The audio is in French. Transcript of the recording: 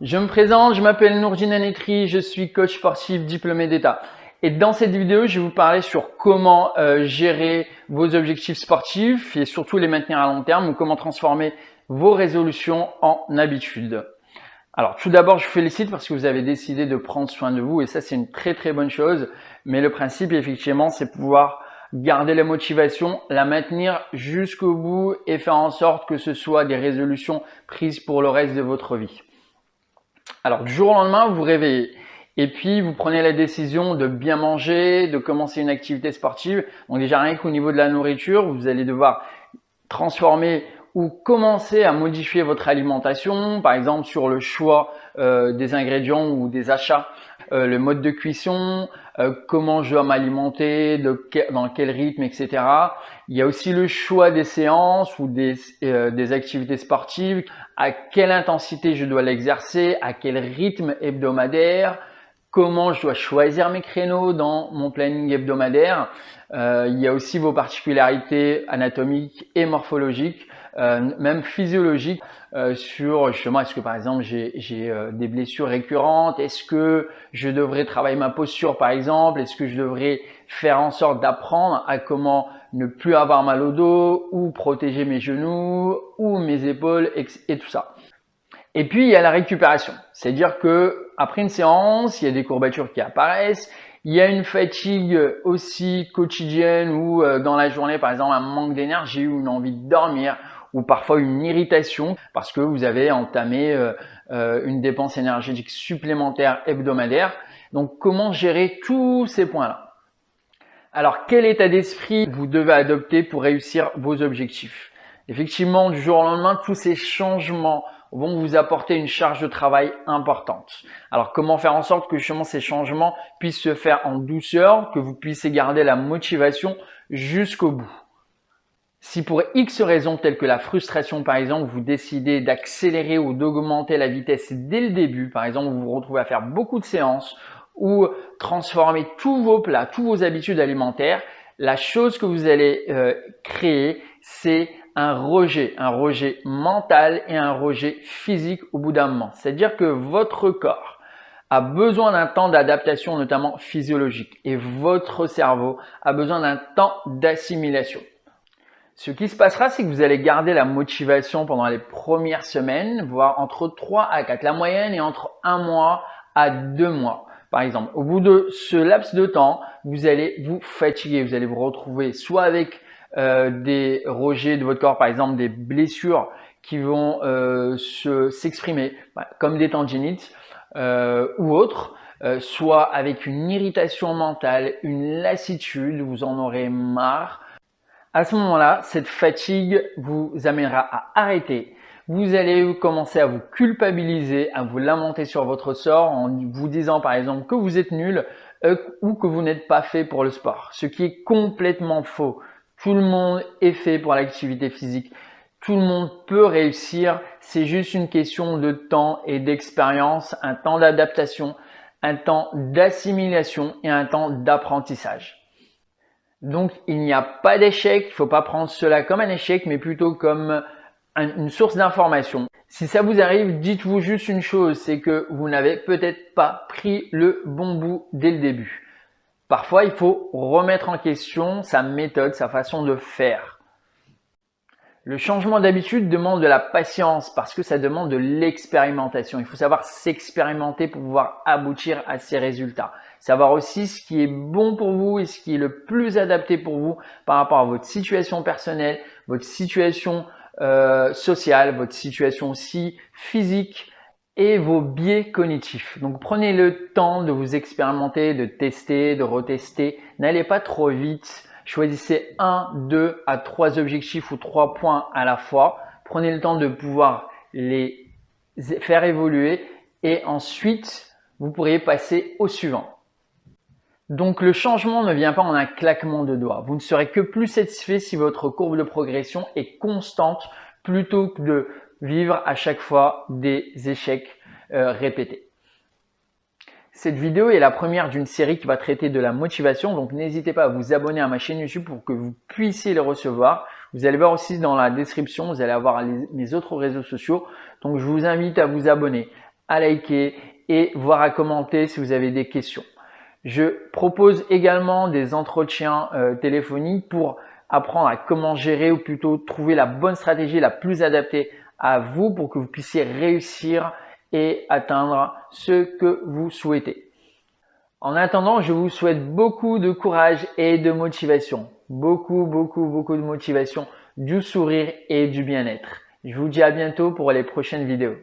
Je me présente, je m'appelle Nourdine Anetri, je suis coach sportif diplômé d'État. Et dans cette vidéo, je vais vous parler sur comment gérer vos objectifs sportifs et surtout les maintenir à long terme ou comment transformer vos résolutions en habitudes. Alors tout d'abord, je vous félicite parce que vous avez décidé de prendre soin de vous et ça c'est une très très bonne chose. Mais le principe effectivement, c'est pouvoir garder la motivation, la maintenir jusqu'au bout et faire en sorte que ce soit des résolutions prises pour le reste de votre vie. Alors du jour au lendemain, vous vous réveillez et puis vous prenez la décision de bien manger, de commencer une activité sportive. Donc déjà rien qu'au niveau de la nourriture, vous allez devoir transformer ou commencer à modifier votre alimentation, par exemple sur le choix des ingrédients ou des achats, le mode de cuisson, comment je dois m'alimenter, dans quel rythme, etc. Il y a aussi le choix des séances ou des activités sportives, à quelle intensité je dois l'exercer, à quel rythme hebdomadaire, comment je dois choisir mes créneaux dans mon planning hebdomadaire. Il y a aussi vos particularités anatomiques et morphologiques, même physiologiques, sur justement est-ce que par exemple j'ai des blessures récurrentes, est-ce que je devrais travailler ma posture par exemple, est-ce que je devrais faire en sorte d'apprendre à comment ne plus avoir mal au dos ou protéger mes genoux ou mes épaules et tout ça. Et puis, il y a la récupération. C'est-à-dire que après une séance, il y a des courbatures qui apparaissent. Il y a une fatigue aussi quotidienne ou dans la journée, par exemple, un manque d'énergie ou une envie de dormir ou parfois une irritation parce que vous avez entamé une dépense énergétique supplémentaire hebdomadaire. Donc, comment gérer tous ces points-là? Alors, quel état d'esprit vous devez adopter pour réussir vos objectifs? Effectivement, du jour au lendemain, tous ces changements vont vous apporter une charge de travail importante. Alors, comment faire en sorte que justement ces changements puissent se faire en douceur, que vous puissiez garder la motivation jusqu'au bout? Si pour X raisons telles que la frustration par exemple, vous décidez d'accélérer ou d'augmenter la vitesse dès le début, par exemple vous vous retrouvez à faire beaucoup de séances ou transformer tous vos plats, toutes vos habitudes alimentaires, la chose que vous allez créer, c'est un rejet mental et un rejet physique au bout d'un moment. C'est-à-dire que votre corps a besoin d'un temps d'adaptation, notamment physiologique, et votre cerveau a besoin d'un temps d'assimilation. Ce qui se passera, c'est que vous allez garder la motivation pendant les premières semaines, voire entre 3 à 4. La moyenne est entre 1 mois à 2 mois. Par exemple, au bout de ce laps de temps, vous allez vous fatiguer. Vous allez vous retrouver soit avec des rejets de votre corps, par exemple des blessures qui vont s'exprimer, comme des tendinites ou autres, soit avec une irritation mentale, une lassitude, vous en aurez marre. À ce moment-là, cette fatigue vous amènera à arrêter. Vous allez commencer à vous culpabiliser, à vous lamenter sur votre sort en vous disant par exemple que vous êtes nul ou que vous n'êtes pas fait pour le sport. Ce qui est complètement faux. Tout le monde est fait pour l'activité physique. Tout le monde peut réussir. C'est juste une question de temps et d'expérience, un temps d'adaptation, un temps d'assimilation et un temps d'apprentissage. Donc, il n'y a pas d'échec, il ne faut pas prendre cela comme un échec, mais plutôt comme une source d'information. Si ça vous arrive, dites-vous juste une chose, c'est que vous n'avez peut-être pas pris le bon bout dès le début. Parfois, il faut remettre en question sa méthode, sa façon de faire. Le changement d'habitude demande de la patience parce que ça demande de l'expérimentation. Il faut savoir s'expérimenter pour pouvoir aboutir à ces résultats. Savoir aussi ce qui est bon pour vous et ce qui est le plus adapté pour vous par rapport à votre situation personnelle, votre situation sociale, votre situation aussi physique et vos biais cognitifs. Donc prenez le temps de vous expérimenter, de tester, de retester. N'allez pas trop vite. Choisissez 1, 2 à 3 objectifs ou 3 points à la fois. Prenez le temps de pouvoir les faire évoluer et ensuite vous pourriez passer au suivant. Donc le changement ne vient pas en un claquement de doigts. Vous ne serez que plus satisfait si votre courbe de progression est constante plutôt que de vivre à chaque fois des échecs répétés. Cette vidéo est la première d'une série qui va traiter de la motivation, donc n'hésitez pas à vous abonner à ma chaîne YouTube pour que vous puissiez les recevoir. Vous allez voir aussi dans la description, vous allez avoir mes autres réseaux sociaux, donc je vous invite à vous abonner à liker et voire à commenter si vous avez des questions. Je propose également des entretiens téléphoniques pour apprendre à comment gérer ou plutôt trouver la bonne stratégie la plus adaptée à vous pour que vous puissiez réussir et atteindre ce que vous souhaitez. En attendant, je vous souhaite beaucoup de courage et de motivation. Beaucoup de motivation, du sourire et du bien-être. Je vous dis à bientôt pour les prochaines vidéos.